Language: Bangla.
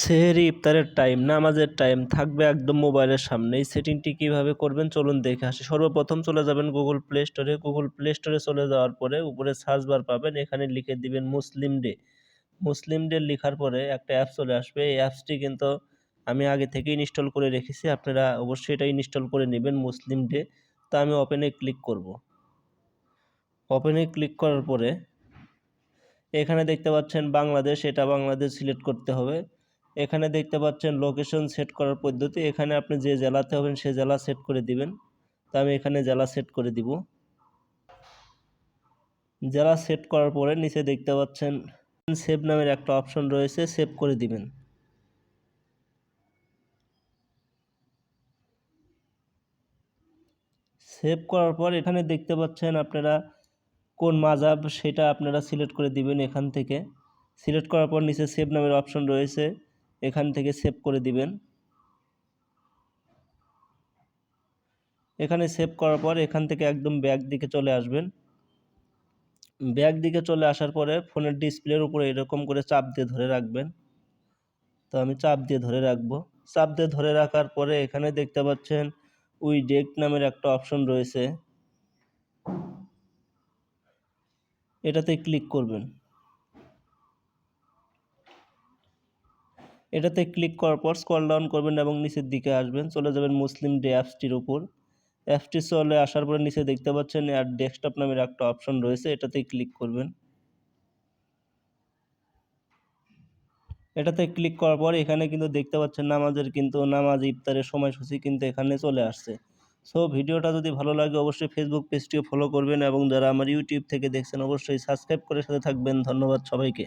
সেহরি ইফতারের টাইম, নামাজের টাইম থাকবে একদম মোবাইলের সামনে। এই সেটিংটি কীভাবে করবেন চলুন দেখে আসি। সর্বপ্রথম চলে যাবেন গুগল প্লে স্টোরে। গুগল প্লে স্টোরে চলে যাওয়ার পরে উপরে সার্চ বার পাবেন, এখানে লিখে দিবেন মুসলিম ডে। মুসলিম ডে লিখার পরে একটা অ্যাপ চলে আসবে। এই অ্যাপসটি কিন্তু আমি আগে থেকেই ইনস্টল করে রেখেছি, আপনারা অবশ্যই এটা ইনস্টল করে নেবেন মুসলিম ডে। তো আমি ওপেনে ক্লিক করব। ওপেনে ক্লিক করার পরে এখানে দেখতে পাচ্ছেন বাংলাদেশ, এটা বাংলাদেশ সিলেক্ট করতে হবে। এখানে দেখতে পাচ্ছেন লোকেশন সেট করার পদ্ধতি, এখানে আপনি যে জেলাতে হবেন সে জেলা সেট করে দিবেন। তো আমি এখানে জেলা সেট করে দিব। জেলা সেট করার পরে নিচে দেখতে পাচ্ছেন সেভ নামের একটা অপশন রয়েছে, সেভ করে দিবেন। সেভ করার পর এখানে দেখতে পাচ্ছেন আপনারা কোন মাযহাব সেটা আপনারা সিলেক্ট করে দিবেন। এখান থেকে সিলেক্ট করার পর নিচে সেভ নামের অপশন রয়েছে, এখান থেকে সেভ করে দিবেন। এখানে সেভ করার পর এখান থেকে একদম ব্যাক দিকে চলে আসবেন। ব্যাক দিকে চলে আসার পরে ফোনের ডিসপ্লের উপরে এরকম করে চাপ দিয়ে ধরে রাখবেন। তো আমি চাপ দিয়ে ধরে রাখবো। চাপ দিয়ে ধরে রাখার পরে এখানে দেখতে পাচ্ছেন উইডেক্ট নামের একটা অপশন রয়েছে, এটাতে ক্লিক করবেন। এটাতে ক্লিক করার পর স্ক্রল ডাউন করবেন এবং নিচের দিকে আসবেন, চলে যাবেন মুসলিম ডে অ্যাপসটির উপর। অ্যাপসটি চলে আসার পরে নিচে দেখতে পাচ্ছেন অ্যাড ডেস্কটপ নামের একটা অপশন রয়েছে, এটাতে ক্লিক করবেন। এটাতে ক্লিক করার পর এখানে কিন্তু দেখতে পাচ্ছেন নামাজ ইফতারের সময়সূচি কিন্তু এখানে চলে আসছে। সো ভিডিওটা যদি ভালো লাগে অবশ্যই ফেসবুক পেজটিও ফলো করবেন এবং যারা আমার ইউটিউব থেকে দেখছেন অবশ্যই সাবস্ক্রাইব করে সাথে থাকবেন। ধন্যবাদ সবাইকে।